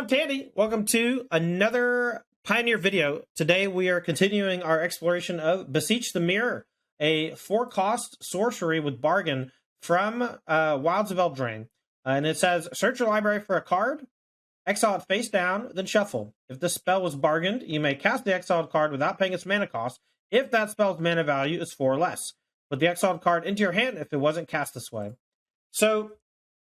Tandy. Welcome to another Pioneer video. Today we are continuing our exploration of Beseech the Mirror, a 4-cost sorcery with bargain from Wilds of Eldraine. And it says, search your library for a card, exile it face down, then shuffle. If this spell was bargained, you may cast the exiled card without paying its mana cost if that spell's mana value is 4 or less. Put the exiled card into your hand if it wasn't cast this way. So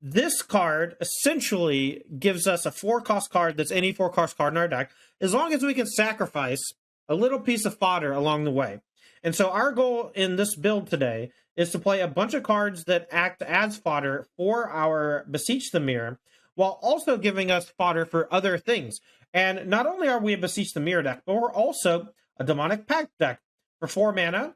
this card essentially gives us a 4-cost card that's any 4-cost card in our deck, as long as we can sacrifice a little piece of fodder along the way. And so our goal in this build today is to play a bunch of cards that act as fodder for our Beseech the Mirror, while also giving us fodder for other things. And not only are we a Beseech the Mirror deck, but we're also a Demonic Pact deck. For 4 mana,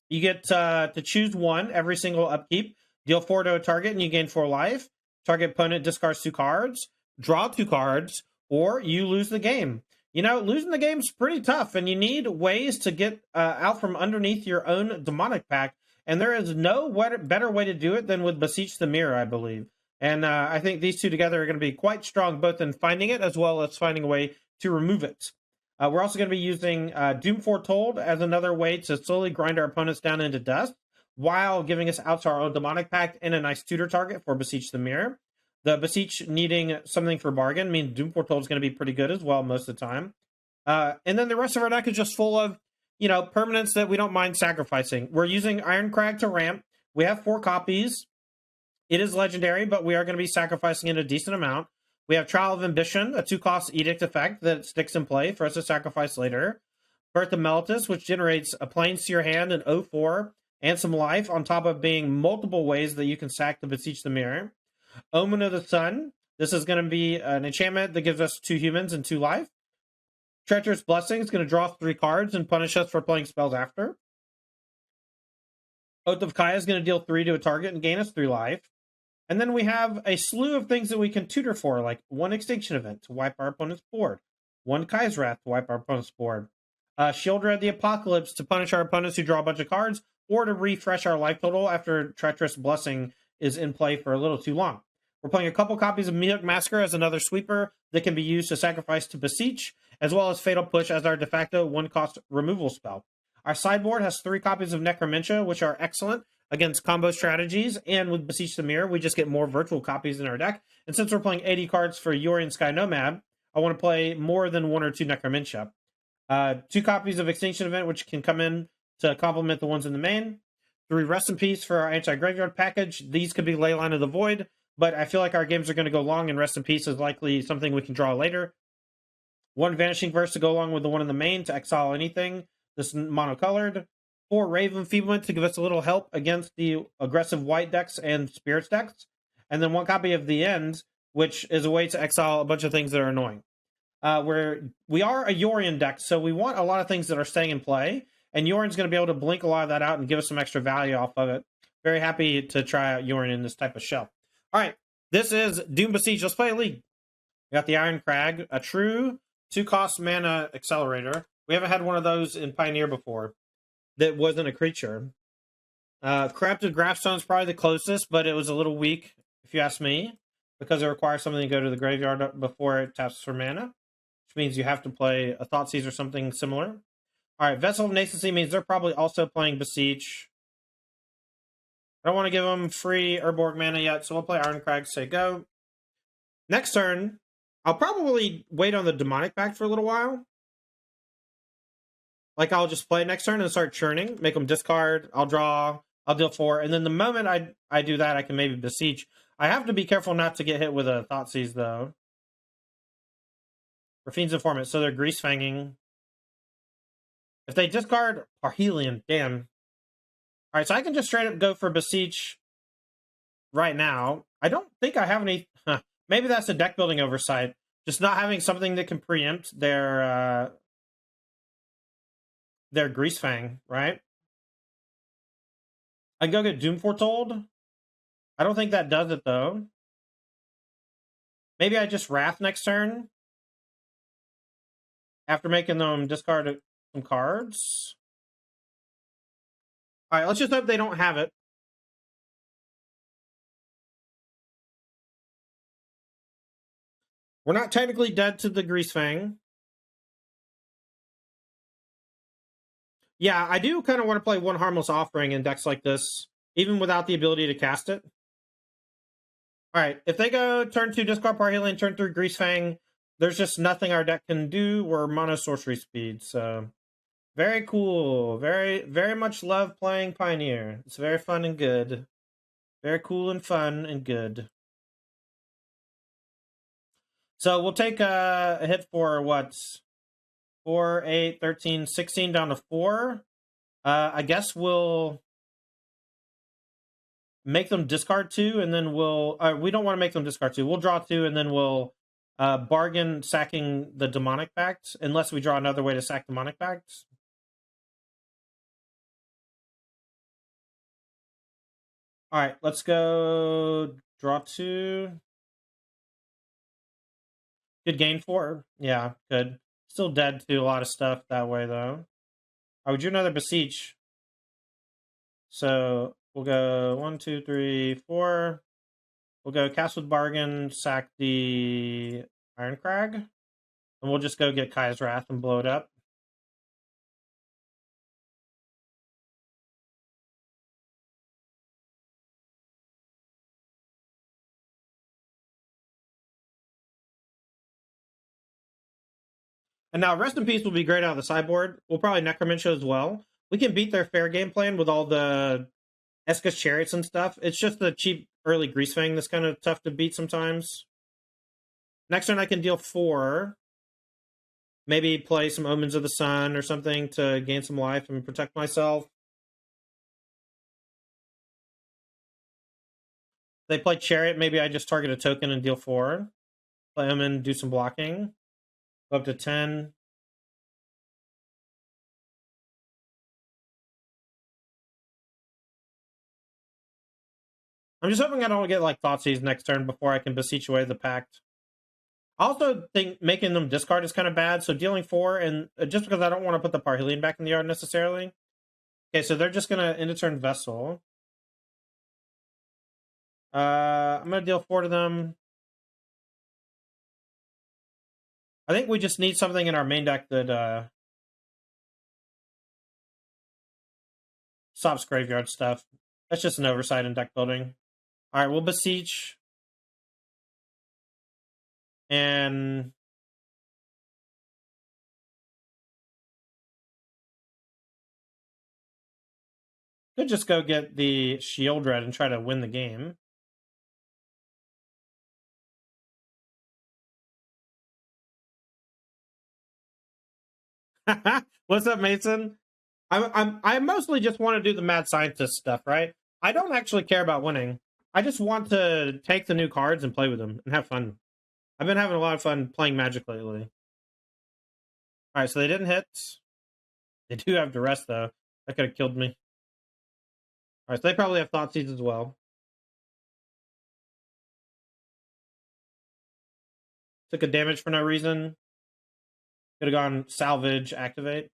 you get to choose one every single upkeep. Deal 4 to a target and you gain 4 life. Target opponent discards 2 cards, draw 2 cards, or you lose the game. You know, losing the game's pretty tough, and you need ways to get out from underneath your own Demonic Pact, and there is no better way to do it than with Beseech the Mirror, I believe. And I think these two together are going to be quite strong, both in finding it as well as finding a way to remove it. We're also going to be using Doom Foretold as another way to slowly grind our opponents down into dust, while giving us out to our own Demonic Pact and a nice tutor target for Beseech the Mirror. The Beseech needing something for bargain means Doom Foretold is going to be pretty good as well most of the time. And then the rest of our deck is just full of, you know, permanents that we don't mind sacrificing. We're using Iron Crag to ramp. We have 4 copies. It is legendary, but we are going to be sacrificing it a decent amount. We have Trial of Ambition, a 2-cost edict effect that sticks in play for us to sacrifice later. Birth of Meltus, which generates a plains to your hand in 0-4, and some life, on top of being multiple ways that you can sack the Beseech the Mirror. Omen of the Sun. This is going to be an enchantment that gives us 2 humans and 2 life. Treacherous Blessing is going to draw 3 cards and punish us for playing spells after. Oath of Kaya is going to deal 3 to a target and gain us 3 life. And then we have a slew of things that we can tutor for, like 1 Extinction Event to wipe our opponent's board, 1 Kai's Wrath to wipe our opponent's board, Shieldred the Apocalypse to punish our opponents who draw a bunch of cards, or to refresh our life total after Treacherous Blessing is in play for a little too long. We're playing a couple copies of Mihawk Massacre as another sweeper that can be used to sacrifice to Beseech, as well as Fatal Push as our de facto 1-cost removal spell. Our sideboard has 3 copies of Necromentia, which are excellent against combo strategies, and with Beseech the Mirror, we just get more virtual copies in our deck. And since we're playing 80 cards for Yorion Sky Nomad, I want to play more than 1 or 2 Necromentia. 2 copies of Extinction Event, which can come in to complement the ones in the main. 3 Rest in Peace for our anti-graveyard package. These could be Leyline of the Void, but I feel like our games are going to go long, and Rest in Peace is likely something we can draw later. 1 Vanishing Verse to go along with the one in the main to exile anything. This monocolored. 4 Raven Enfeeblement to give us a little help against the aggressive white decks and spirits decks. And then 1 copy of The End, which is a way to exile a bunch of things that are annoying. We are a Yorion deck, so we want a lot of things that are staying in play. And Yorion's going to be able to blink a lot of that out and give us some extra value off of it. Very happy to try out Yorion in this type of shell. All right, this is Doom Beseech. Let's play a league. We got the Iron Crag, a true 2-cost mana accelerator. We haven't had one of those in Pioneer before that wasn't a creature. Corrupted Graphstone is probably the closest, but it was a little weak, if you ask me, because it requires something to go to the graveyard before it taps for mana, which means you have to play a Thoughtseize or something similar. All right, Vessel of Nascency means they're probably also playing Beseech. I don't want to give them free Urborg mana yet, so we'll play Iron Crag, say go. Next turn, I'll probably wait on the Demonic Pact for a little while. Like, I'll just play next turn and start churning, make them discard, I'll draw, I'll deal 4, and then the moment I do that, I can maybe Beseech. I have to be careful not to get hit with a Thoughtseize, though. Raffine's Informant, so they're Grease Fanging. If they discard Parhelion, damn. Alright, so I can just straight up go for Beseech right now. I don't think I have any... Maybe that's a deck building oversight. Just not having something that can preempt their Grease Fang, right? I can go get Doom Foretold. I don't think that does it, though. Maybe I just Wrath next turn. After making them discard some cards. Alright, let's just hope they don't have it. We're not technically dead to the Grease Fang. Yeah, I do kind of want to play one Harmless Offering in decks like this, even without the ability to cast it. Alright, if they go turn 2 discard Parhelion, turn 3 Grease Fang, there's just nothing our deck can do. We're mono sorcery speed, so very cool. Very much love playing Pioneer. It's very fun and good. Very cool and fun and good. So we'll take a hit for what? 4, 8, 13, 16 down to 4. I guess we'll make them discard 2, and then we'll... we don't want to make them discard 2. We'll draw 2, and then we'll bargain sacking the Demonic Pact, unless we draw another way to sack Demonic Pact. Alright, let's go draw 2. Good gain 4. Yeah, good. Still dead to a lot of stuff that way, though. I would do another Beseech. So we'll go 1, 2, 3, 4. We'll go cast with bargain, sack the Iron Crag, and we'll just go get Kai's Wrath and blow it up. And now Rest in Peace will be great out of the sideboard. We'll probably Necromantia as well. We can beat their fair game plan with all the Esca's Chariots and stuff. It's just the cheap early Grease Fang that's kind of tough to beat sometimes. Next turn I can deal 4. Maybe play some Omens of the Sun or something to gain some life and protect myself. They play Chariot, maybe I just target a token and deal 4. Play Omen, do some blocking. Go up to 10. I'm just hoping I don't get like Thoughtseize next turn before I can Beseech away the Pact. I also think making them discard is kind of bad, so dealing 4, and just because I don't want to put the Parhelion back in the yard necessarily. Okay, so they're just going to end a turn Vessel. I'm going to deal 4 to them. I think we just need something in our main deck that stops graveyard stuff. That's just an oversight in deck building. Alright, we'll Beseech. And could just go get the Shield Red and try to win the game. What's up, Mason? I mostly just want to do the mad scientist stuff, right? I don't actually care about winning. I just want to take the new cards and play with them and have fun. I've been having a lot of fun playing Magic lately. Alright, so they didn't hit. They do have Duress, though. That could have killed me. Alright, so they probably have Thoughtseize as well. Took a damage for no reason. Could have gone Salvage, Activate.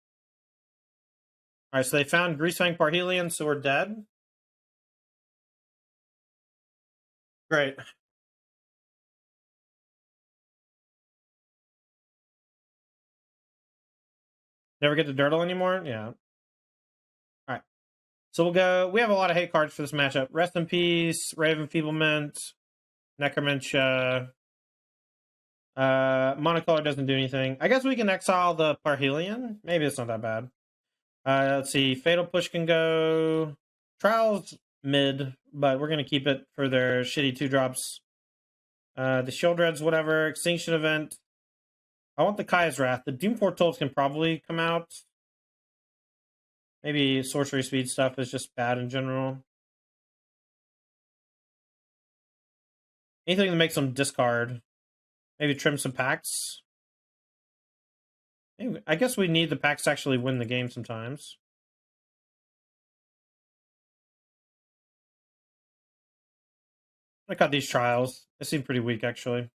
Alright, so they found Greasefang Parhelion, so we're dead. Great. Never get to Dirtle anymore? Yeah. Alright. So we'll go... We have a lot of hate cards for this matchup. Rest in Peace, Raven Feeblement, Necromantia. Monocolor doesn't do anything. I guess we can exile the Parhelion. Maybe it's not that bad. Let's see. Fatal Push can go. Trials mid, but we're going to keep it for their shitty 2-drops. The Shield Reds, whatever. Extinction Event. I want the Kai's Wrath. The Doom Foretold can probably come out. Maybe Sorcery Speed stuff is just bad in general. Anything that makes them discard. Maybe trim some packs. Anyway, I guess we need the packs to actually win the game sometimes. I got these trials. They seem pretty weak, actually.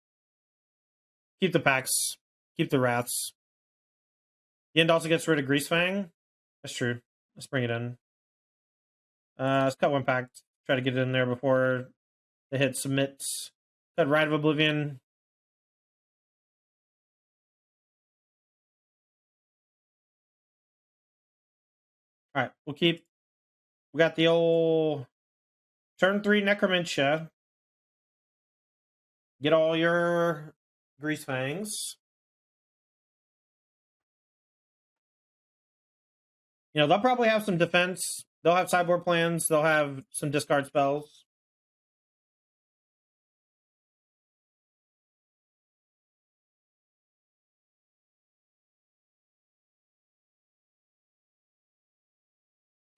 Keep the packs. Keep the Wraths. Yind also gets rid of Greasefang. That's true. Let's bring it in. Let's cut one pack. Try to get it in there before they hit submit. Cut Rite of Oblivion. All right, we'll keep. We got the old turn 3 Necromancia. Get all your Grease Fangs. You know, they'll probably have some defense. They'll have sideboard plans. They'll have some discard spells.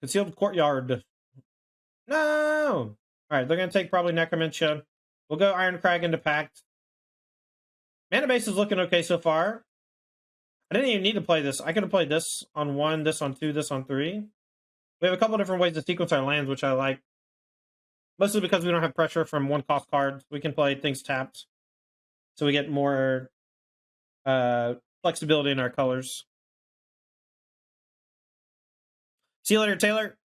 Concealed Courtyard. No! All right, they're going to take probably Necromancia. We'll go Iron Crag into Pact. Mana base is looking okay so far. I didn't even need to play this. I could have played this on 1, this on 2, this on 3. We have a couple different ways to sequence our lands, which I like. Mostly because we don't have pressure from 1-cost cards. We can play things tapped. So we get more flexibility in our colors. See you later, Taylor.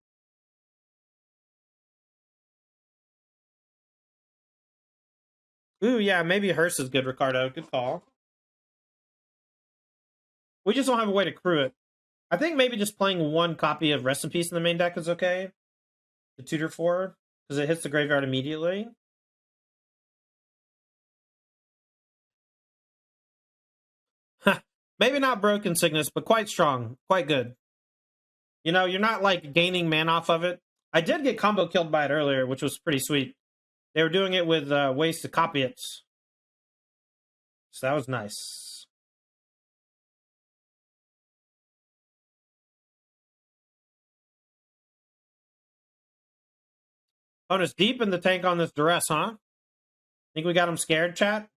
Ooh, yeah, maybe Hearse is good, Ricardo. Good call. We just don't have a way to crew it. I think maybe just playing 1 copy of Rest in Peace in the main deck is okay. The tutor 4, because it hits the graveyard immediately. Maybe not Broken Sickness, but quite strong. Quite good. You know, you're not like gaining mana off of it. I did get combo killed by it earlier, which was pretty sweet. They were doing it with ways to copy it. So that was nice. Oh, it's deep in the tank on this duress, huh? Think we got them scared, chat?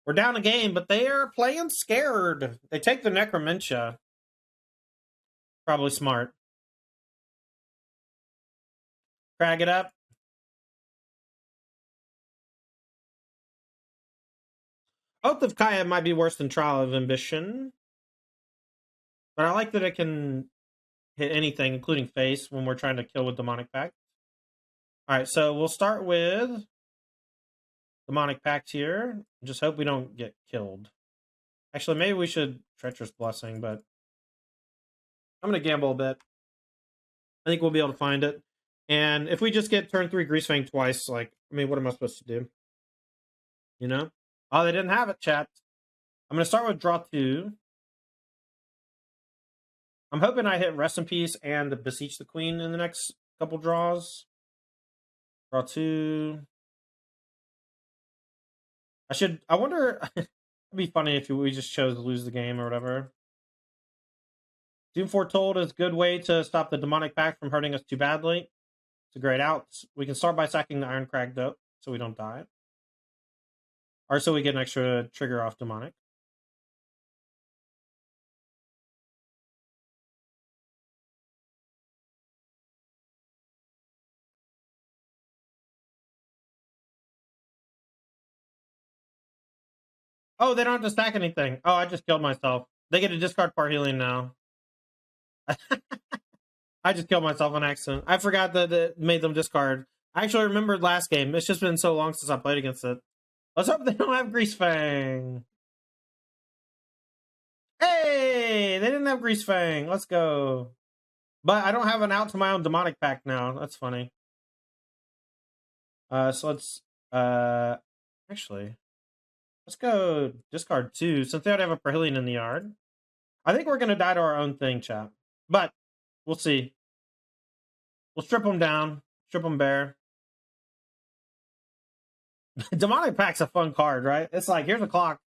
We're down a game, but they are playing scared. They take the Necromancia. Probably smart. Crag it up. Oath of Kaya might be worse than Trial of Ambition. But I like that it can hit anything, including face, when we're trying to kill with Demonic Pact. Alright, so we'll start with Demonic Pact here. Just hope we don't get killed. Actually, maybe we should Treacherous Blessing, but I'm going to gamble a bit. I think we'll be able to find it. And if we just get turn 3 Greasefang twice, like, I mean, what am I supposed to do? You know? Oh, they didn't have it, chat. I'm going to start with draw 2. I'm hoping I hit Rest in Peace and the Beseech the Queen in the next couple draws. Draw 2. I wonder, it'd be funny if we just chose to lose the game or whatever. Doom Foretold is a good way to stop the Demonic Pact from hurting us too badly. It's a great out. We can start by sacking the Iron Crag, though, so we don't die. Or so we get an extra trigger off Demonic. Oh, they don't have to stack anything. Oh, I just killed myself. They get a discard Parhelion now. I just killed myself on accident. I forgot that it made them discard. I actually remembered last game. It's just been so long since I played against it. Let's hope they don't have Greasefang. Hey, they didn't have Greasefang. Let's go. But I don't have an out to my own Demonic Pact now. That's funny. So let's actually let's go discard 2 since they already have a Parhelion in the yard. I think we're gonna die to our own thing, chat. But we'll see. We'll strip them down, strip them bare. Demonic Pact's a fun card, right? It's like, here's a clock.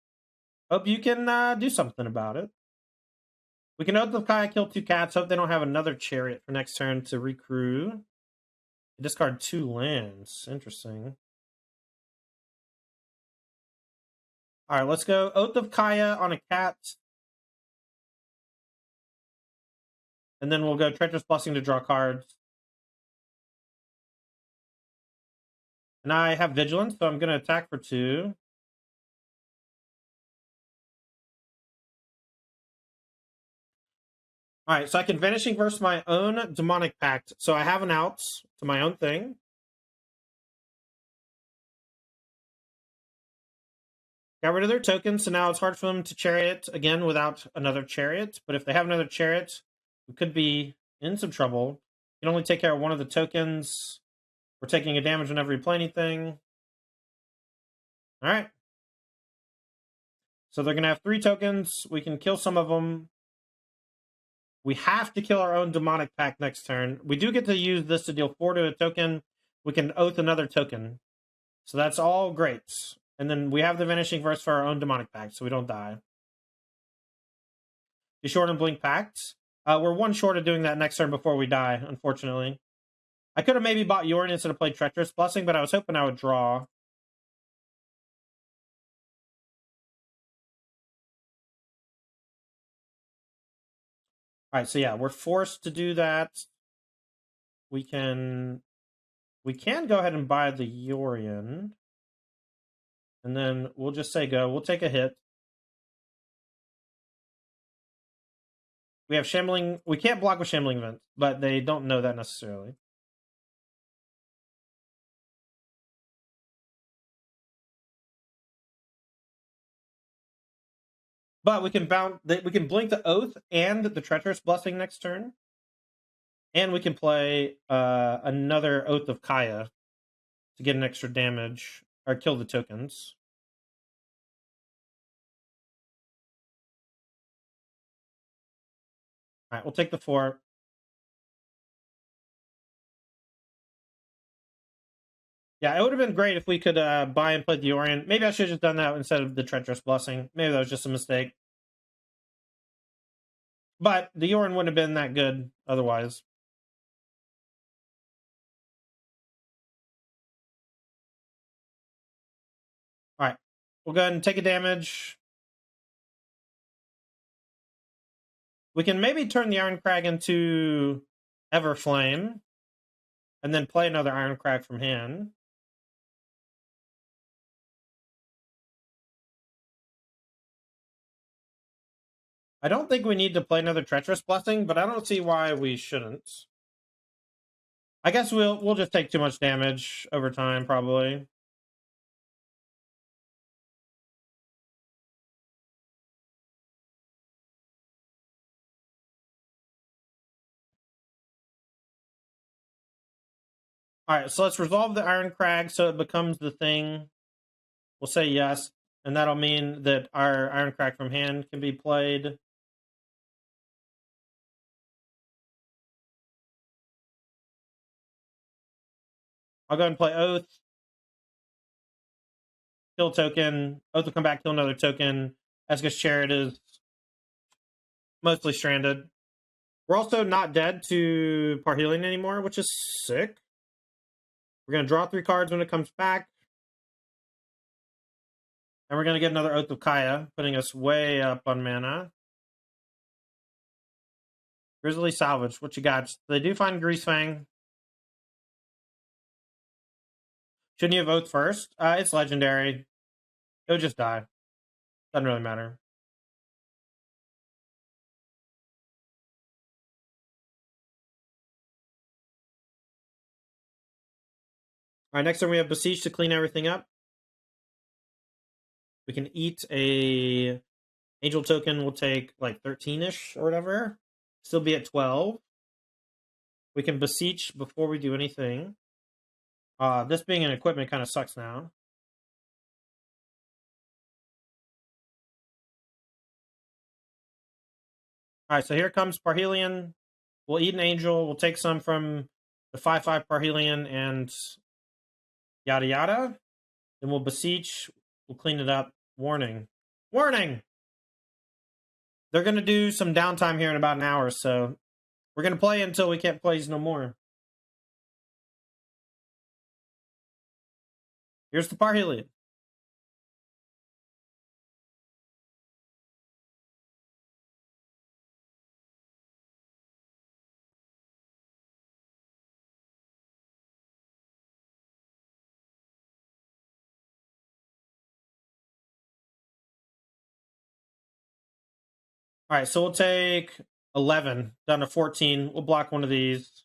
Hope you can do something about it. We can Oath of Kaya, kill 2 cats. Hope they don't have another Chariot for next turn to recrew. Discard 2 lands. Interesting. Alright, let's go Oath of Kaya on a cat. And then we'll go Treacherous Blessing to draw cards. And I have Vigilance, so I'm going to attack for 2. Alright, so I can Vanishing versus my own Demonic Pact. So I have an out to my own thing. Got rid of their tokens, so now it's hard for them to chariot again without another chariot. But if they have another chariot, we could be in some trouble. You can only take care of one of the tokens. We're taking a damage whenever you play anything. All right. So they're going to have 3 tokens. We can kill some of them. We have to kill our own demonic pact next turn. We do get to use this to deal 4 to a token. We can oath another token. So that's all great. And then we have the Vanishing Verse for our own demonic pact, so we don't die. Be short on Blink Pact. We're 1 short of doing that next turn before we die, unfortunately. I could have maybe bought Yorn instead of played Treacherous Blessing, but I was hoping I would draw. Alright, so yeah, we're forced to do that. We can go ahead and buy the Yorion. And then we'll just say go. We'll take a hit. We have Shambling. We can't block with Shambling Vent, but they don't know that necessarily. But we can blink the Oath and the Treacherous Blessing next turn. And we can play another Oath of Kaya to get an extra damage or kill the tokens. All right, we'll take the 4. Yeah, it would have been great if we could buy and play the Orient. Maybe I should have just done that instead of the Treacherous Blessing. Maybe that was just a mistake. But the Yorn wouldn't have been that good otherwise. All right, we'll go ahead and take a damage. We can maybe turn the Iron Crag into Everflame and then play another Iron Crag from hand. I don't think we need to play another Treacherous Blessing, but I don't see why we shouldn't. I guess we'll just take too much damage over time, probably. All right, so let's resolve the Iron Crag so it becomes the thing. We'll say yes, and that'll mean that our Iron Crag from hand can be played. I'll go ahead and play Oath. Kill token. Oath will come back, kill another token. Esga's Chariot is mostly stranded. We're also not dead to Parhelion anymore, which is sick. We're going to draw 3 cards when it comes back. And we're going to get another Oath of Kaya, putting us way up on mana. Grizzly Salvage, what you got? They do find Greasefang. Shouldn't you have Oath first? It's legendary. It would just die. Doesn't really matter. All right, next turn we have Beseech to clean everything up. We can eat a Angel token. We'll take like 13-ish or whatever. Still be at 12. We can Beseech before we do anything. This being an equipment kind of sucks now. All right, so here comes Parhelion. We'll eat an Angel. We'll take some from the 5/5 Parhelion and yada yada. Then we'll Beseech. We'll clean it up. Warning. Warning! They're going to do some downtime here in about an hour, so we're going to play until we can't play no more. Here's the Parhelion. All right, so we'll take 11 down to 14. We'll block one of these.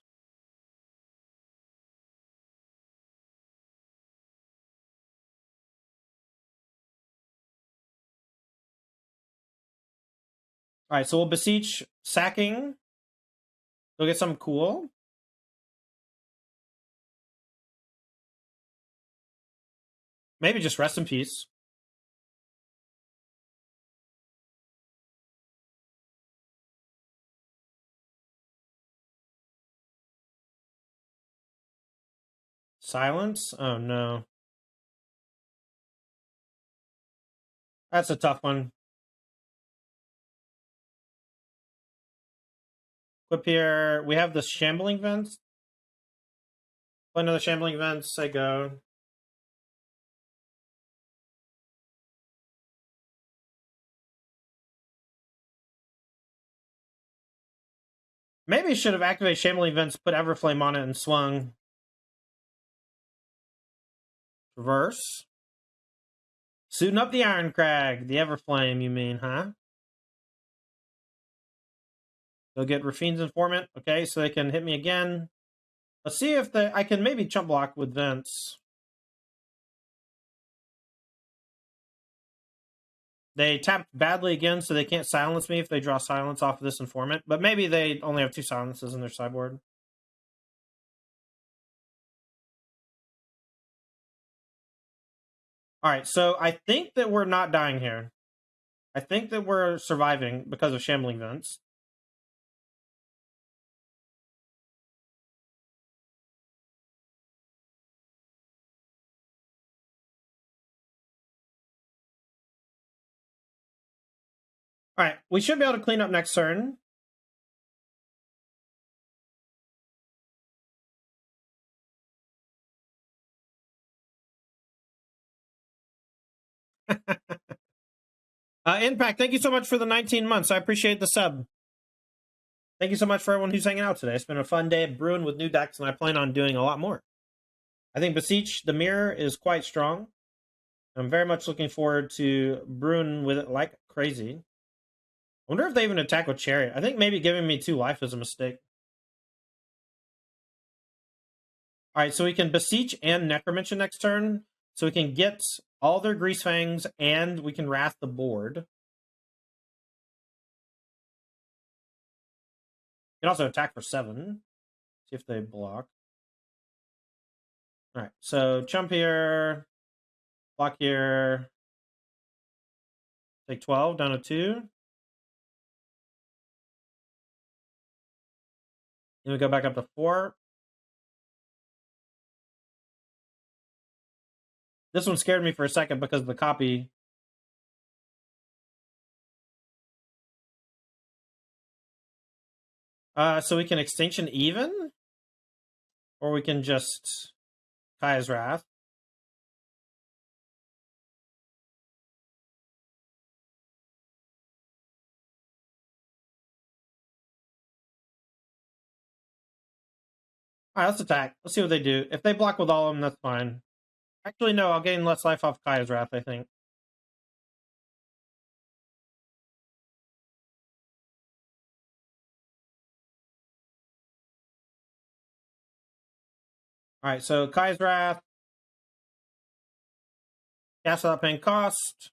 All right, so we'll Beseech sacking. Go get something cool. Maybe just rest in peace. Silence? Oh no. That's a tough one. Equip here. We have the shambling vents. Play another shambling vents. Say go. Maybe should have activated shambling vents, put Everflame on it, and swung. Reverse. Suiting up the Iron Crag. The Everflame, you mean, huh? They'll get Rafine's Informant. Okay, so they can hit me again. Let's see if I can maybe chump block with vents. They tapped badly again, so they can't silence me if they draw silence off of this informant. But maybe they only have 2 silences in their sideboard. All right, so I think that we're not dying here. I think that we're surviving because of shambling vents. All right, we should be able to clean up next turn. Impact, thank you so much for the 19 months. I appreciate the sub. Thank you so much for everyone who's hanging out today. It's been a fun day of brewing with new decks, and I plan on doing a lot more. I think Beseech, the mirror, is quite strong. I'm very much looking forward to brewing with it like crazy. I wonder if they even attack with Chariot. I think maybe giving me 2 life is a mistake. All right, so we can Beseech and Necromancer next turn. So we can get all their Grease Fangs, and we can Wrath the board. You can also attack for 7. See if they block. All right, so chump here, block here, take 12, down to 2. Then we go back up to 4. This one scared me for a second because of the copy. So we can Extinction even? Or we can just Kaya's Wrath. All right, let's attack. Let's see what they do. If they block with all of them, that's fine. Actually, no, I'll gain less life off Kaya's Wrath, I think. All right, so Kaya's Wrath. Cast without paying cost.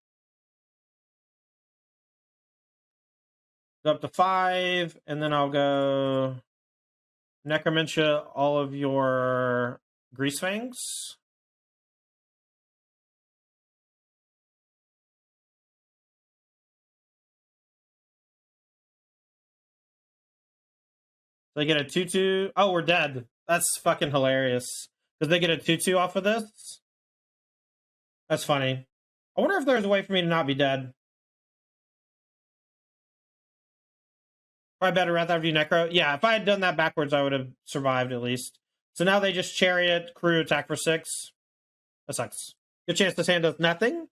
Go up to 5, and then I'll go Necromancer all of your Grease Fangs. They get a 2/2. Oh, we're dead. That's fucking hilarious. Because they get a 2/2 off of this? That's funny. I wonder if there's a way for me to not be dead. Probably better Wrath after you Necro. Yeah, if I had done that backwards, I would have survived at least. So now they just Chariot, Crew, attack for 6. That sucks. Good chance this hand does nothing.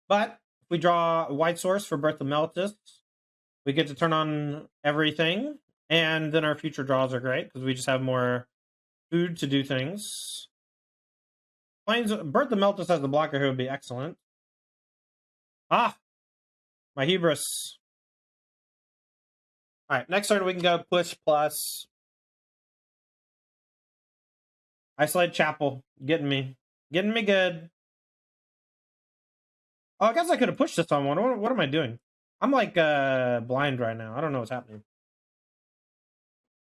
But if we draw a White Source for Birth of Meltus, we get to turn on everything. And then our future draws are great because we just have more food to do things. Birth of Meltus as the blocker here would be excellent. Ah! My hubris. Alright, next turn we can go push plus. Isolate Chapel. Getting me. Getting me good. Oh, I guess I could have pushed this on one. What am I doing? I'm like blind right now. I don't know what's happening.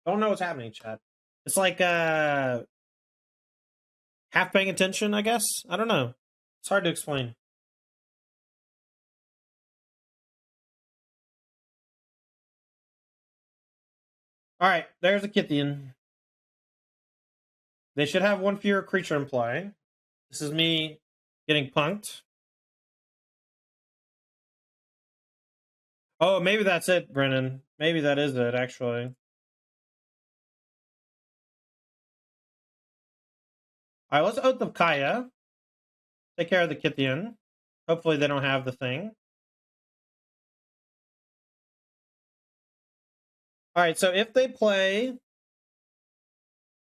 Don't know what's happening, chat. It's like half paying attention, I guess. I don't know. It's hard to explain. All right, there's a Kithian. They should have one fewer creature in play. This is me getting punked. Oh, maybe that's it, Brennan. Maybe that is it, actually. All right, let's Oath of Kaya. Take care of the Kithian. Hopefully they don't have the thing. All right, so if they play,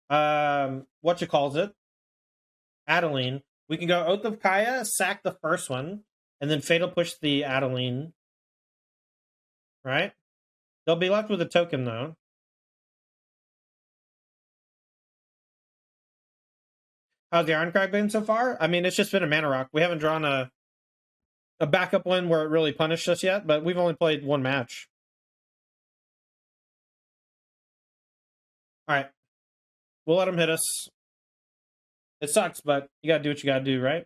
what you calls it, Adeline, we can go Oath of Kaya, sack the first one, and then Fatal Push the Adeline. Right? They'll be left with a token, though. How's the Ironcrag been so far? I mean, it's just been a mana rock. We haven't drawn a backup one where it really punished us yet, but we've only played one match. All right. We'll let them hit us. It sucks, but you gotta do what you gotta do, right?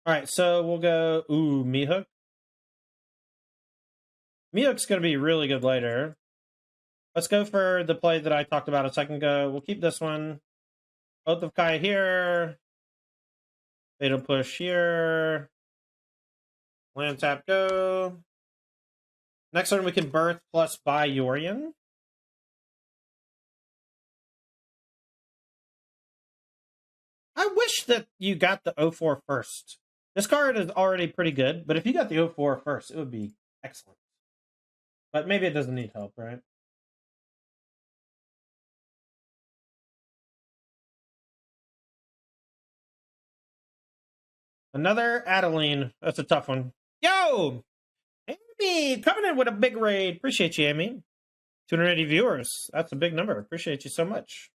All right, so we'll go. Ooh, Mehook. Mehook's gonna be really good later. Let's go for the play that I talked about a second ago. We'll keep this one. Oath of Kai here. Fatal Push here. Land tap go. Next turn we can Birth plus buy Yorion. I wish that you got the 04 first. This card is already pretty good, but if you got the 04 first, it would be excellent. But maybe it doesn't need help, right? Another Adeline. That's a tough one. Yo! Amy coming in with a big raid. Appreciate you, Amy. 280 viewers. That's a big number. Appreciate you so much.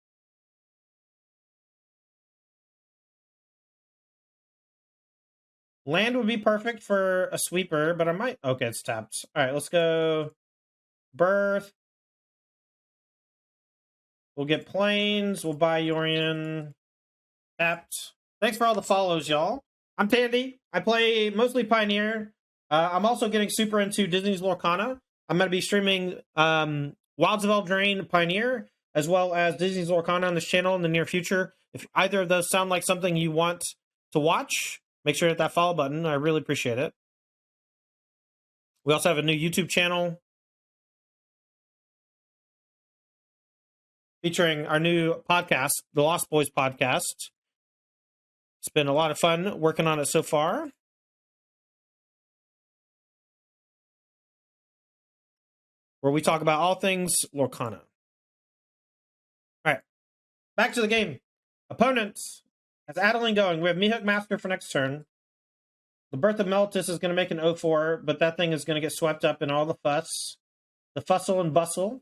Land would be perfect for a sweeper, but I might... Okay, it's tapped. All right, let's go. Birth. We'll get planes. We'll buy Yorion. Tapped. Thanks for all the follows, y'all. I'm Tandy. I play mostly Pioneer. I'm also getting super into Disney's Lorcana. I'm going to be streaming Wilds of Eldraine Pioneer, as well as Disney's Lorcana on this channel in the near future. If either of those sound like something you want to watch, make sure to hit that follow button. I really appreciate it. We also have a new YouTube channel featuring our new podcast, the Lost Boys podcast. It's been a lot of fun working on it so far. Where we talk about all things Lorcana. All right, back to the game. Opponents has Adeline going. We have Mehook Master for next turn. The Birth of Melitus is going to make an 04, but that thing is going to get swept up in all the fuss. The fussle and bustle.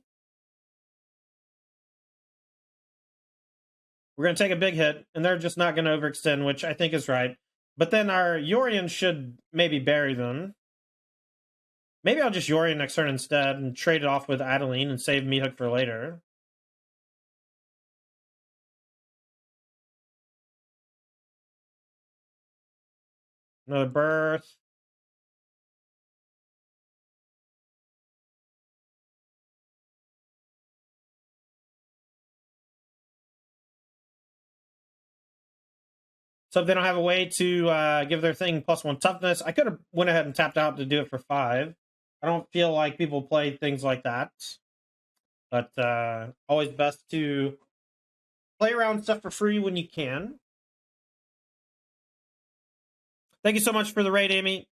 We're going to take a big hit, and they're just not going to overextend, which I think is right. But then our Yorion should maybe bury them. Maybe I'll just Yorion next turn instead and trade it off with Adeline and save Mehook for later. Another Birth. So if they don't have a way to give their thing +1 toughness, I could have went ahead and tapped out to do it for 5. I don't feel like people play things like that. But always best to play around stuff for free when you can. Thank you so much for the raid, Amy.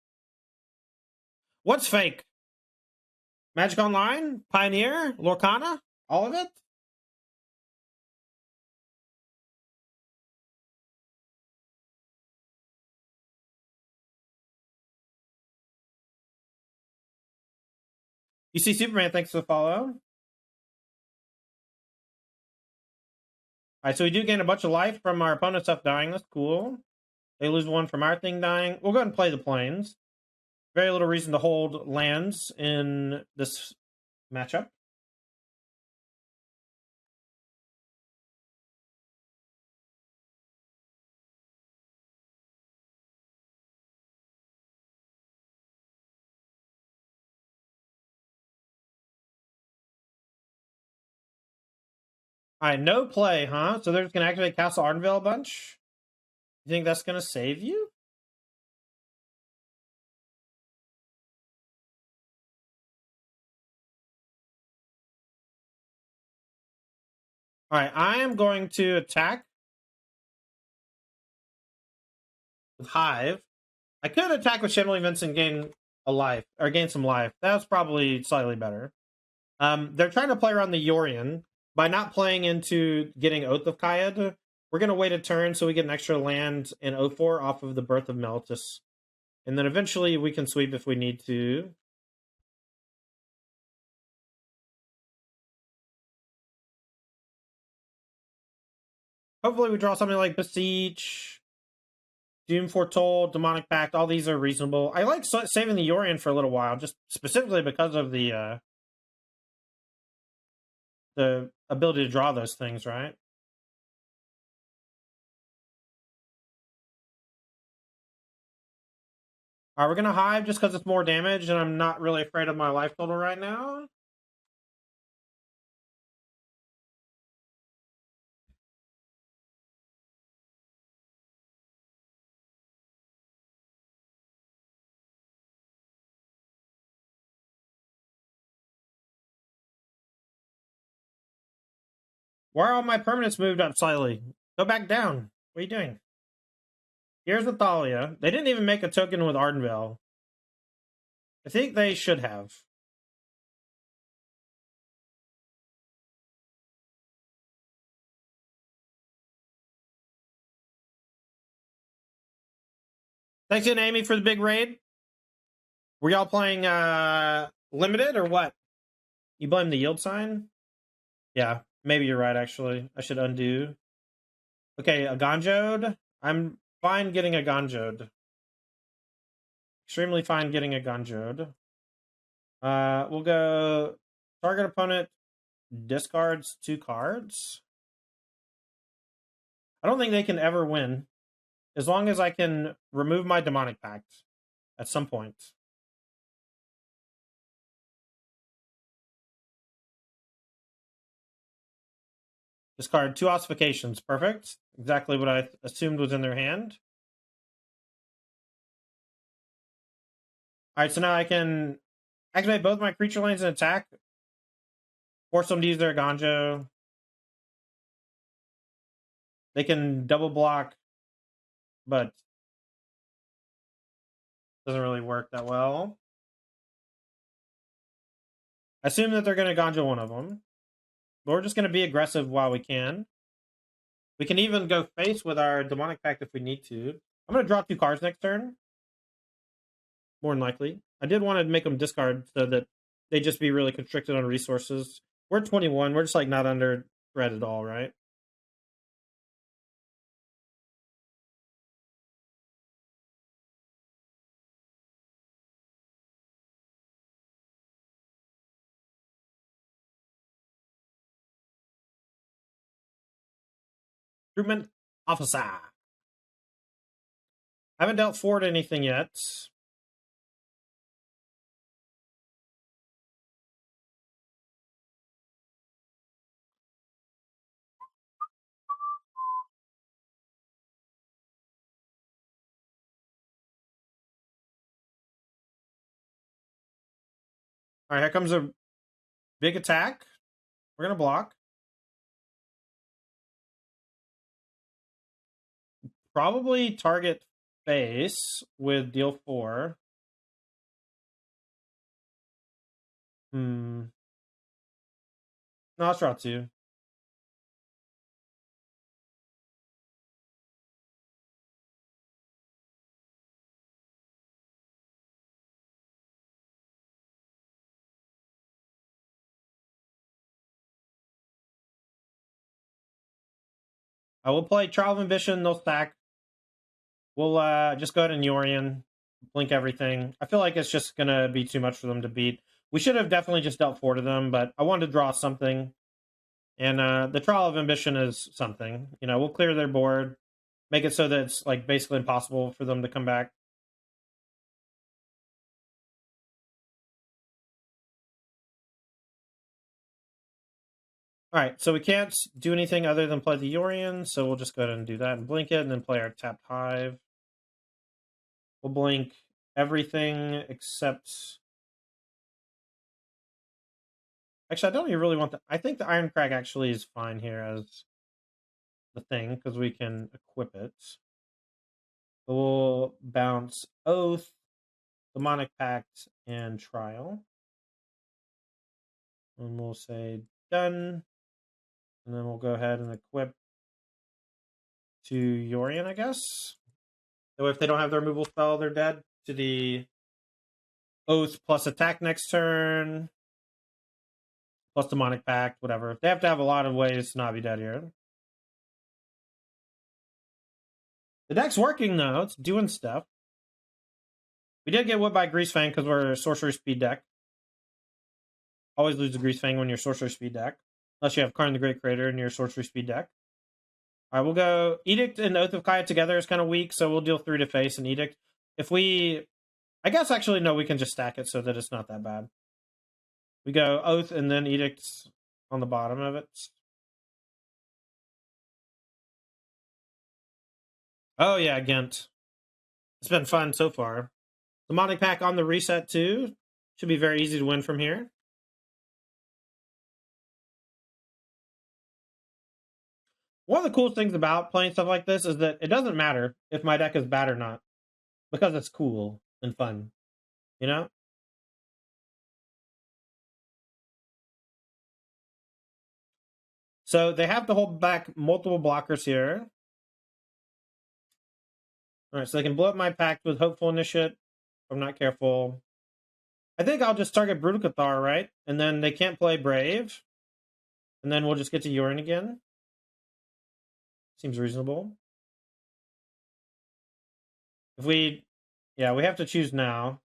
What's fake? Magic Online? Pioneer? Lorcana? All of it? You see Superman, thanks for the follow. Alright, so we do gain a bunch of life from our opponent's stuff dying. That's cool. They lose one from our thing dying. We'll go ahead and play the plains. Very little reason to hold lands in this matchup. Alright, no play, huh? So they're just going to activate Castle Ardenvale a bunch? You think that's going to save you? Alright, I am going to attack with Hive. I could attack with Shadowy Events and gain a life, or gain some life. That was probably slightly better. They're trying to play around the Yorion. By not playing into getting Oath of Kayed, we're going to wait a turn so we get an extra land in O4 off of the Birth of Meltus. And then eventually we can sweep if we need to. Hopefully we draw something like Beseech, Doom Foretold, Demonic Pact. All these are reasonable. I like saving the Yorion for a little while, just specifically because of the ability to draw those things, right? Alright, we're gonna Hive just because it's more damage, and I'm not really afraid of my life total right now. Why are all my permanents moved up slightly? Go back down. What are you doing? Here's the Thalia. They didn't even make a token with Ardenvale. I think they should have. Thanks again, Amy, for the big raid. Were y'all playing limited or what? You blame the yield sign? Yeah, maybe you're right, actually. I should undo. Okay, a Ganjode. I'm fine getting a Ganjode. Extremely fine getting a Ganjode. We'll go target opponent discards 2 cards. I don't think they can ever win as long as I can remove my Demonic Pact at some point. Discard 2 ossifications. Perfect. Exactly what I assumed was in their hand. Alright, so now I can activate both my creature lanes and attack. Force them to use their Ganjo. They can double block, but doesn't really work that well. I assume that they're going to Ganjo one of them. But we're just going to be aggressive while we can. We can even go face with our Demonic Pact if we need to. I'm going to draw 2 cards next turn. More than likely. I did want to make them discard so that they just be really constricted on resources. We're 21. We're just like not under threat at all, right? Recruitment officer. I haven't dealt forward anything yet. All right, here comes a big attack. We're going to block. Probably target face with deal 4. No, let's draw 2. I will play Trial of Ambition. They'll stack. We'll just go ahead and Yorion, blink everything. I feel like it's just gonna be too much for them to beat. We should have definitely just dealt 4 to them, but I wanted to draw something. And the Trial of Ambition is something. You know, we'll clear their board, make it so that it's like basically impossible for them to come back. All right, so we can't do anything other than play the Yorion, so we'll just go ahead and do that and blink it, and then play our tapped Hive. We'll blink everything except... Actually, I don't even really want the... I think the Iron Crag actually is fine here as the thing, because we can equip it. We'll bounce Oath, Demonic Pact, and Trial. And we'll say done. And then we'll go ahead and equip to Yorion, I guess. So if they don't have their removal spell, they're dead. To the Oath plus attack next turn, plus Demonic Pact, whatever. They have to have a lot of ways to not be dead here. The deck's working, though. It's doing stuff. We did get whipped by Greasefang because we're a Sorcery Speed deck. Always lose the Greasefang when you're Sorcery Speed deck. Unless you have Karn the Great Creator in your Sorcery Speed deck. Alright, we'll go Edict and Oath of Kaya together is kind of weak, so we'll deal 3 to face and Edict. If we... I guess actually, no, we can just stack it so that it's not that bad. We go Oath and then Edict on the bottom of it. Oh yeah, Ghent. It's been fun so far. Demonic Pack on the reset too. Should be very easy to win from here. One of the cool things about playing stuff like this is that it doesn't matter if my deck is bad or not, because it's cool and fun, you know? So they have to hold back multiple blockers here. Alright, so they can blow up my Pact with Hopeful Initiate if I'm not careful. I think I'll just target Brutal Cathar, right? And then they can't play Brave. And then we'll just get to Yorion again. Seems reasonable. If we... Yeah, we have to choose now.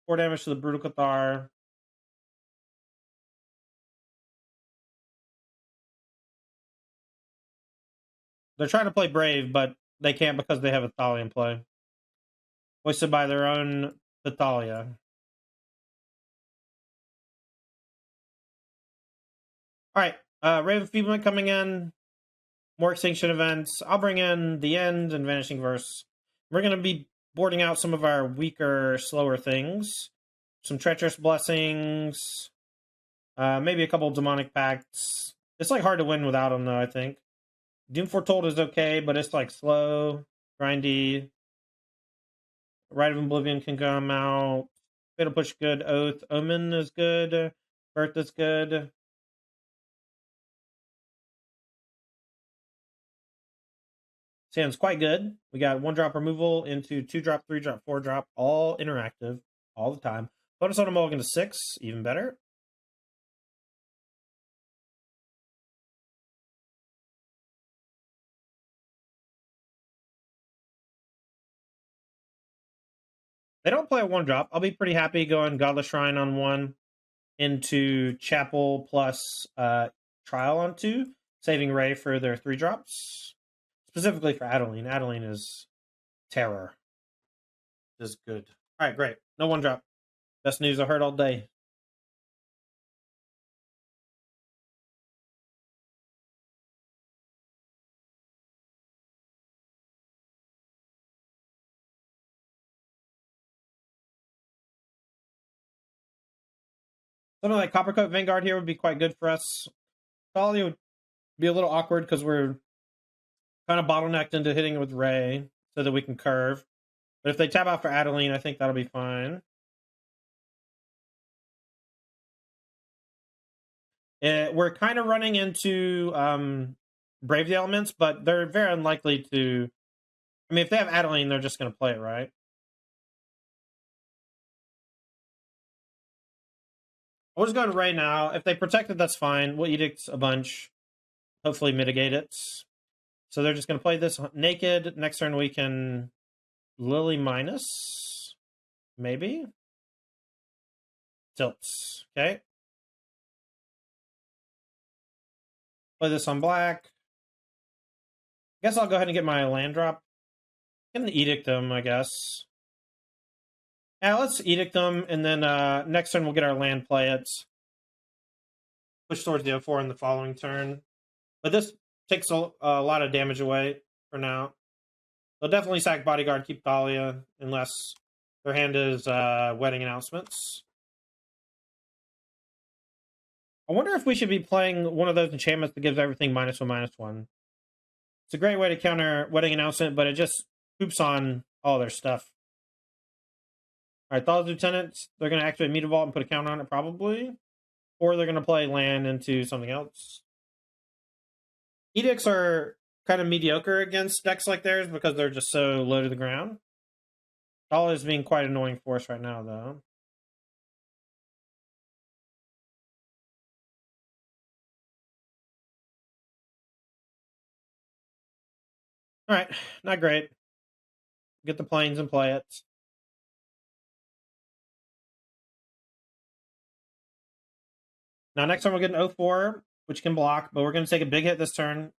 4 damage to the Brutal Cathar. They're trying to play Brave, but they can't because they have a Thalia in play. Voiced by their own Thalia. Alright, Raven Feeblement coming in. More Extinction events. I'll bring in The End and Vanishing Verse. We're going to be boarding out some of our weaker, slower things. Some Treacherous Blessings. Maybe a couple of Demonic Pacts. It's like hard to win without them, though, I think. Doom Foretold is okay, but it's like slow, grindy. Rite of Oblivion can come out. Fatal Push good. Oath. Omen is good. Birth is good. Sounds quite good. We got 1-drop removal into 2-drop, 3-drop, 4-drop, all interactive, all the time. Bonus on a mulligan to 6, even better. They don't play a 1-drop. I'll be pretty happy going Godless Shrine on 1 into Chapel plus Trial on 2, saving Ray for their 3-drops. Specifically for Adeline. Adeline is terror. Is good. All right, great. No 1-drop. Best news I heard all day. Something like Coppercoat Vanguard here would be quite good for us. Thalia would be a little awkward because we're kind of bottlenecked into hitting it with Ray so that we can curve. But if they tap out for Adeline, I think that'll be fine. We're kind of running into Brave the Elements, but they're very unlikely to... I mean, if they have Adeline, they're just going to play it, right? We'll just go to Ray now. If they protect it, that's fine. We'll Edict a bunch. Hopefully mitigate it. So they're just going to play this naked. Next turn we can Lily minus, maybe. Tilts, okay. Play this on black. Guess I'll go ahead and get my land drop. Can edict them, I guess. Yeah, let's edict them, and then next turn we'll get our land, play it. Push towards the 0-4 in the following turn. But this takes a lot of damage away for now. They'll definitely sack Bodyguard, keep Thalia, unless their hand is wedding announcements. I wonder if we should be playing one of those enchantments that gives everything -1/-1. It's a great way to counter wedding announcement, but it just poops on all their stuff. All right, Thalia's Lieutenant, they're going to activate Meteor Vault and put a counter on it, probably. Or they're going to play land into something else. Edicts are kind of mediocre against decks like theirs because they're just so low to the ground. Thalia is being quite annoying for us right now, though. All right, not great. Get the planes and play it. Now, next time we'll get an 0-4, which can block, but we're going to take a big hit this turn,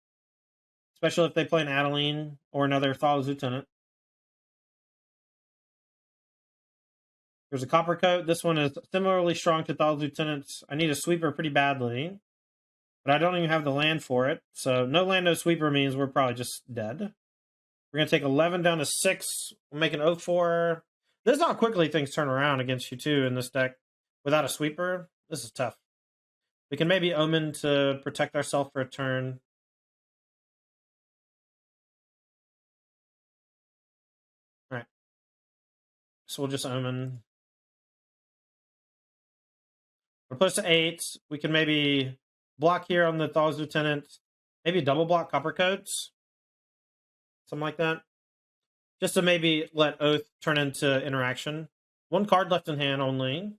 especially if they play an Adeline or another Thalia's Lieutenant. There's a Copper Coat. This one is similarly strong to Thalia's Lieutenant. I need a sweeper pretty badly, but I don't even have the land for it. So no land, no sweeper means we're probably just dead. We're going to take 11 down to 6. We'll make an 0-4. This is how quickly things turn around against you, too, in this deck. Without a sweeper, this is tough. We can maybe Omen to protect ourselves for a turn. All right. So we'll just Omen. We're close to 8. We can maybe block here on the Thalia's Lieutenant. Maybe double block Copper Coats. Something like that. Just to maybe let Oath turn into interaction. 1 card left in hand only.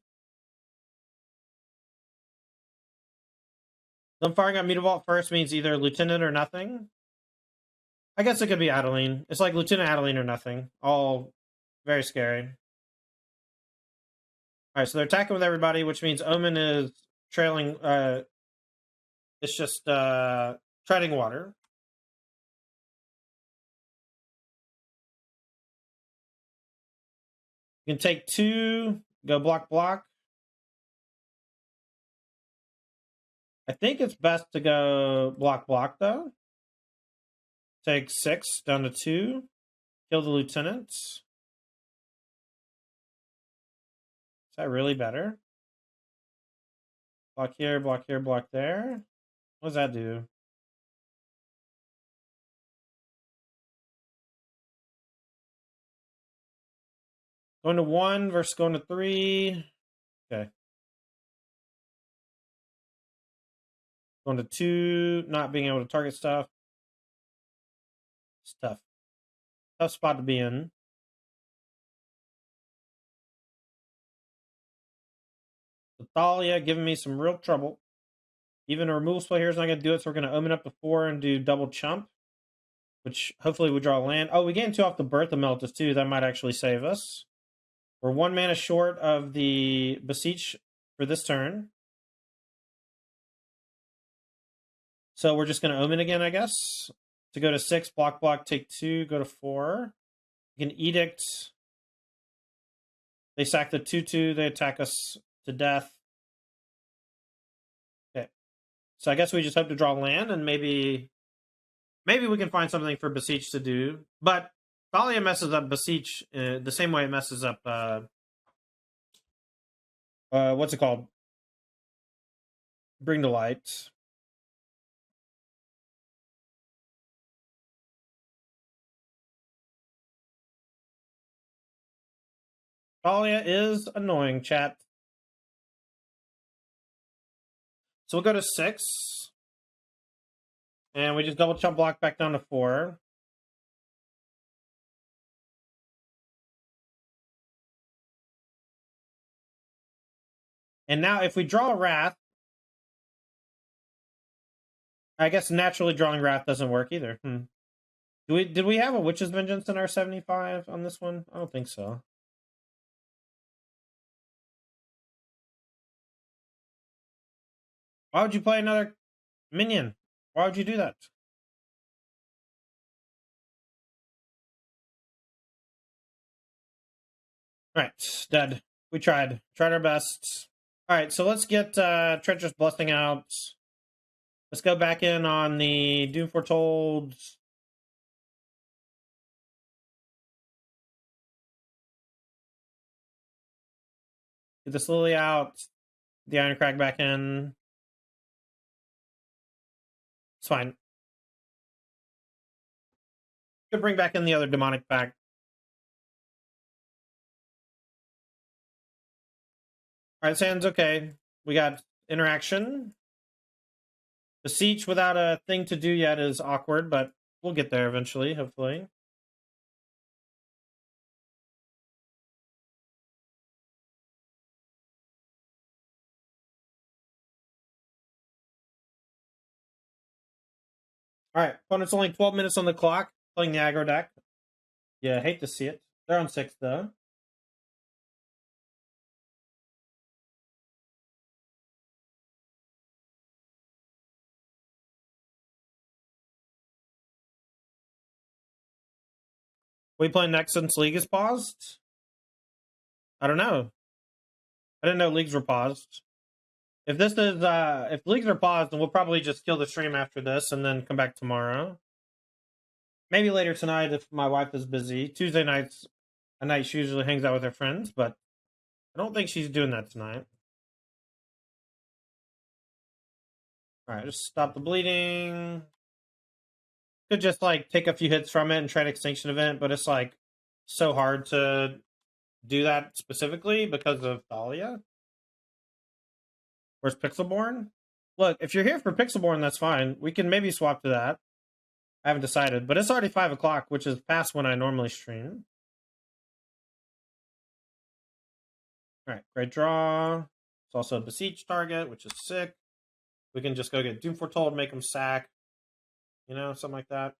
Them firing out Meteor Vault first means either Lieutenant or nothing. I guess it could be Adeline. It's like Lieutenant Adeline or nothing. All very scary. Alright, so they're attacking with everybody, which means Omen is trailing. It's just treading water. You can take 2, go block, block. I think it's best to go block, block, though. Take 6 down to 2. Kill the Lieutenant. Is that really better? Block here, block here, block there. What does that do? Going to 1 versus going to 3. Okay. Going to 2, not being able to target stuff. It's tough. Tough spot to be in. Thalia giving me some real trouble. Even a removal spell here is not going to do it, so we're going to Omen up to 4 and do double chump, which hopefully we draw land. Oh, we gain 2 off the Birth of Meltus too. That might actually save us. We're 1 mana short of the Beseech for this turn. So we're just going to Omen again, I guess. To go to 6, block, block, take 2, go to 4. You can Edict. They sack the 2/2. They attack us to death. Okay. So I guess we just hope to draw land, and maybe we can find something for Beseech to do. But Thalia messes up Beseech the same way it messes up what's it called? Bring to Light. Thalia is annoying, chat. So we'll go to 6. And we just double chump block back down to 4. And now if we draw a Wrath, I guess naturally drawing Wrath doesn't work either. Did we have a Witch's Vengeance in our 75 on this one? I don't think so. Why would you play another minion? Why would you do that? Alright, dead. We tried. Tried our best. Alright, so let's get Treacherous Blessing out. Let's go back in on the Doom Foretold. Get this Lily out. The Iron Crack back in. It's fine. Could bring back in the other Demonic Pact. Alright, Sans, okay. We got interaction. Beseech without a thing to do yet is awkward, but we'll get there eventually, hopefully. Alright, opponent's only 12 minutes on the clock, playing the aggro deck. Yeah, hate to see it. They're on 6, though. We playing next since League is paused? I don't know. I didn't know leagues were paused. If this is if leagues are paused, then we'll probably just kill the stream after this and then come back tomorrow. Maybe later tonight if my wife is busy. Tuesday nights a night she usually hangs out with her friends, but I don't think she's doing that tonight. Alright, just stop the bleeding. Could just like take a few hits from it and try an extinction event, but it's like so hard to do that specifically because of Thalia. Where's Pixelborn? Look, if you're here for Pixelborn, that's fine. We can maybe swap to that. I haven't decided, but it's already 5 o'clock, which is past when I normally stream. All right, great draw. It's also a Beseech target, which is sick. We can just go get Doom Foretold, make them sack. You know, something like that.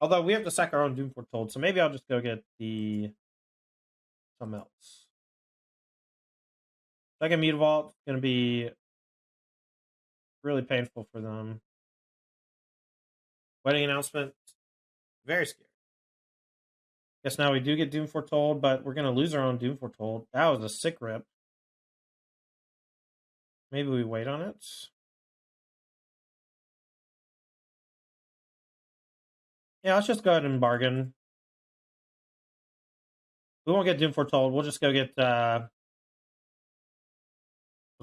Although we have to sack our own Doom Foretold, so maybe I'll just go get the something else. Second Mutavault going to be really painful for them. Wedding announcement, very scary. Guess now we do get Doom Foretold, but we're going to lose our own Doom Foretold. That was a sick rip. Maybe we wait on it. Yeah, let's just go ahead and bargain. We won't get Doom Foretold. We'll just go get, what's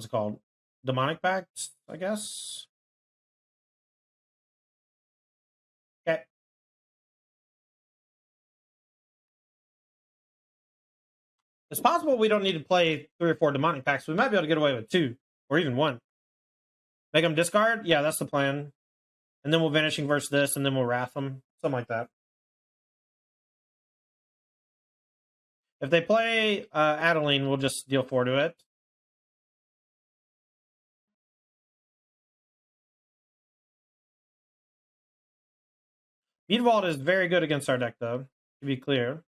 it called? Demonic Pact, I guess? Okay. It's possible we don't need to play 3 or 4 Demonic Pacts. We might be able to get away with 2, or even 1. Make them discard? Yeah, that's the plan. And then we'll Vanishing Verse this, and then we'll Wrath them. Something like that. If they play Adeline, we'll just deal 4 to it. Mutavault is very good against our deck, though, to be clear.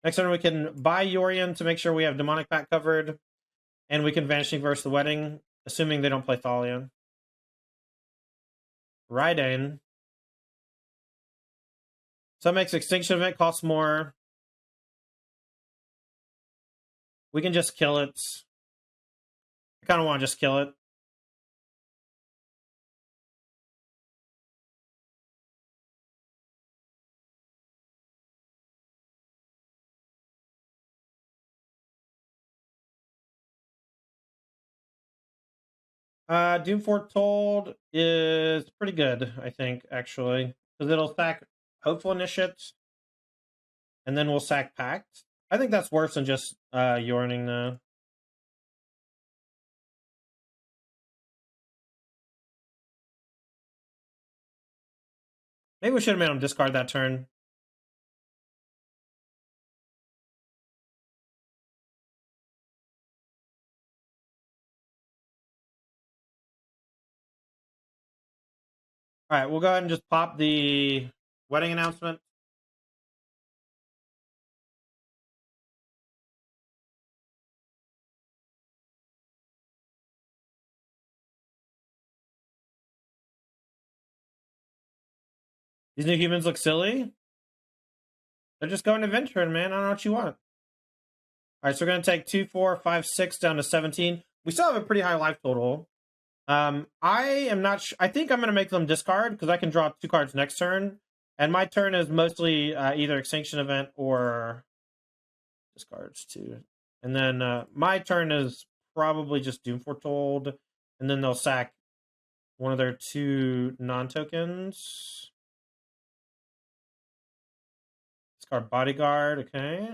Next turn, we can buy Yorion to make sure we have Demonic Pact covered, and we can Vanishing Verse the Wedding, assuming they don't play Thalia. Raiden. So it makes Extinction Event cost more. We can just kill it. I kind of want to just kill it. Doom Foretold is pretty good, I think, actually. Because it'll sack Hopeful Initiates, and then we'll sack Pact. I think that's worse than just Yorning, though. Maybe we should have made him discard that turn. All right, we'll go ahead and just pop the wedding announcement. These new humans look silly. They're just going adventuring, man. I don't know what you want. All right, so we're gonna take 2, 4, 5, 6 down to 17. We still have a pretty high life total. I am not. I think I'm gonna make them discard because I can draw 2 cards next turn, and my turn is mostly either Extinction Event or discards too. And then my turn is probably just Doom Foretold, and then they'll sack one of their 2 non-tokens. Discard Bodyguard. Okay.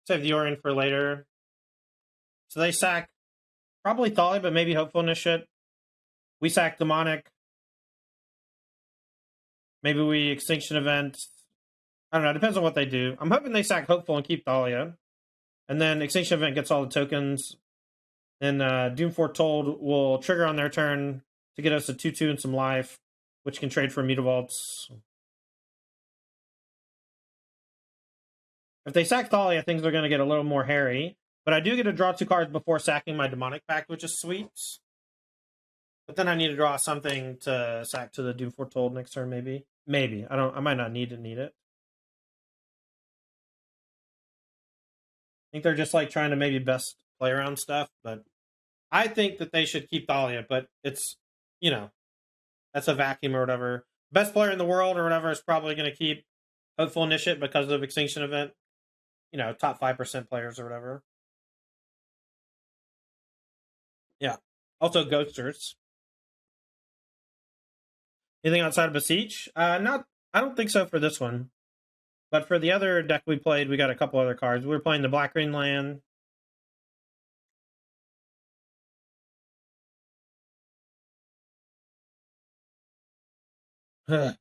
Save the Orion for later. So they sack probably Thali, but maybe Hopefulness shit. We sack Demonic. Maybe we Extinction Event. I don't know. It depends on what they do. I'm hoping they sack Hopeful and keep Thalia. And then Extinction Event gets all the tokens. And Doom Foretold will trigger on their turn to get us a 2/2 and some life, which can trade for Mutavaults. If they sack Thalia, things are going to get a little more hairy. But I do get to draw 2 cards before sacking my Demonic Pact, which is sweet. But then I need to draw something to sack to the Doom Foretold next turn, maybe. Maybe. I might not need it. I think they're just like trying to maybe best play around stuff, but I think that they should keep Thalia, but it's, that's a vacuum or whatever. Best player in the world or whatever is probably going to keep Hopeful Initiate because of Extinction Event. Top 5% players or whatever. Yeah. Also Ghosters. Anything outside of Beseech? Not. I don't think so for this one. But for the other deck we played, we got a couple other cards. We were playing the Black Green Land. All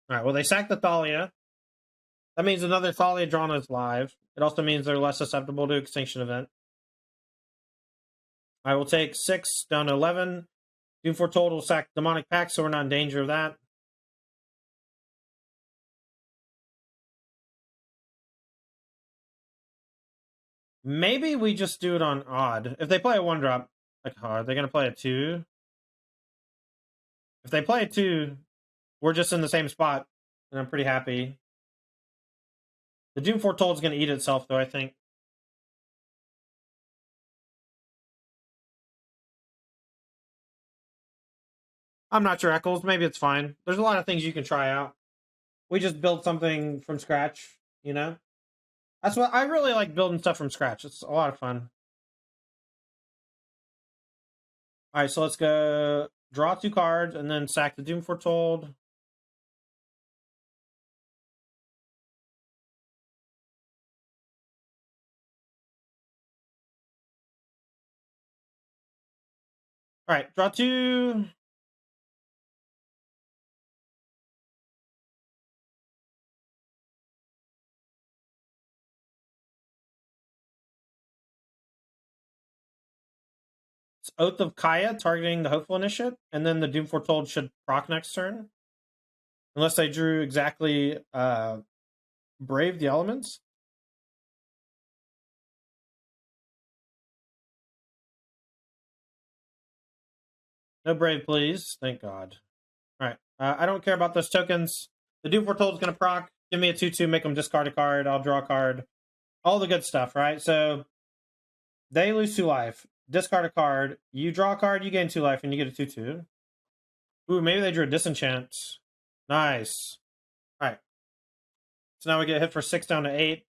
right, well, they sacked the Thalia. That means another Thalia drawn is live. It also means they're less susceptible to Extinction Event. I will take 6 down to 11. Doom Foretold will sack Demonic Pact, so we're not in danger of that. Maybe we just do it on odd. If they play a 1-drop, are they going to play a 2? If they play a 2, we're just in the same spot, and I'm pretty happy. The Doom Foretold is going to eat itself, though, I think. I'm not sure, Eccles. Maybe it's fine. There's a lot of things you can try out. We just build something from scratch, That's what I really like, building stuff from scratch. It's a lot of fun. All right, so let's go draw 2 cards and then sack the Doom Foretold. All right, draw 2. It's Oath of Kaya targeting the Hopeful Initiate, and then the Doom Foretold should proc next turn. Unless they drew exactly Brave the Elements. No Brave, please. Thank God. All right. I don't care about those tokens. The Doom Foretold is going to proc. Give me a 2/2, make them discard a card. I'll draw a card. All the good stuff, right? So they lose 2 life. Discard a card. You draw a card, you gain 2 life, and you get a 2/2. Ooh, maybe they drew a Disenchant. Nice. All right. So now we get hit for 6 down to 8.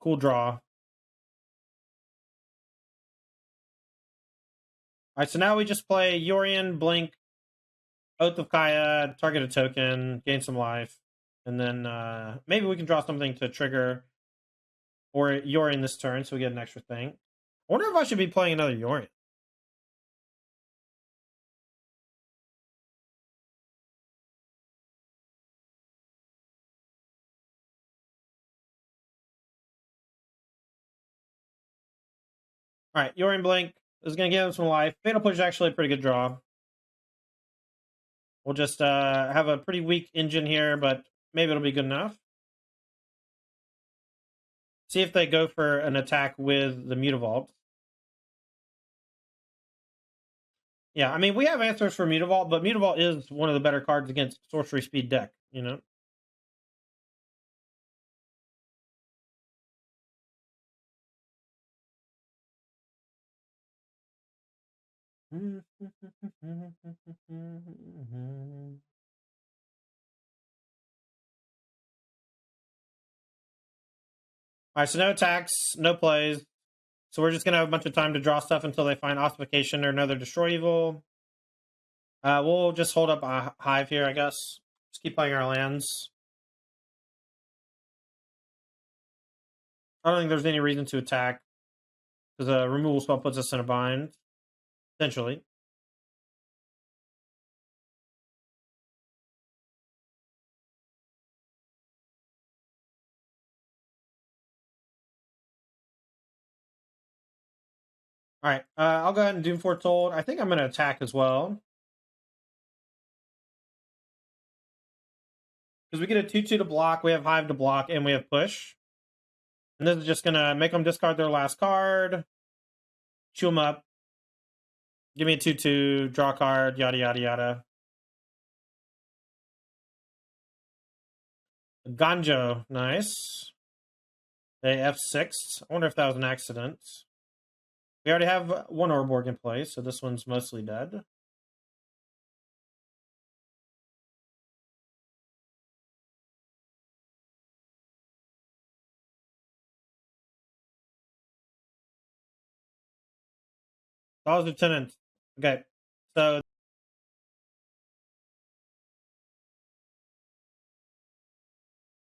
Cool draw. All right, so now we just play Yorion, Blink, Oath of Kaya, target a token, gain some life, and then maybe we can draw something to trigger or Yorion this turn, so we get an extra thing. I wonder if I should be playing another Yorion. All right, Yorian Blink is going to give him some life. Fatal Push is actually a pretty good draw. We'll just have a pretty weak engine here, but maybe it'll be good enough. See if they go for an attack with the Mutavault. Yeah, I mean, we have answers for Mutavault, but Mutavault is one of the better cards against Sorcery Speed deck, you know? Alright, so no attacks, no plays. So we're just going to have a bunch of time to draw stuff until they find Ossification or another Destroy Evil. We'll just hold up a Hive here, I guess. Just keep playing our lands. I don't think there's any reason to attack, because a removal spell puts us in a bind, essentially. Alright, I'll go ahead and do Foretold. I think I'm going to attack as well. Because we get a 2-2 to block, we have Hive to block, and we have Push. And this is just going to make them discard their last card, chew them up, give me a 2-2, draw a card, yada, yada, yada. Ganjo, nice. They F6. I wonder if that was an accident. We already have one Orborg in place, so this one's mostly dead. That was Lieutenant. Okay, so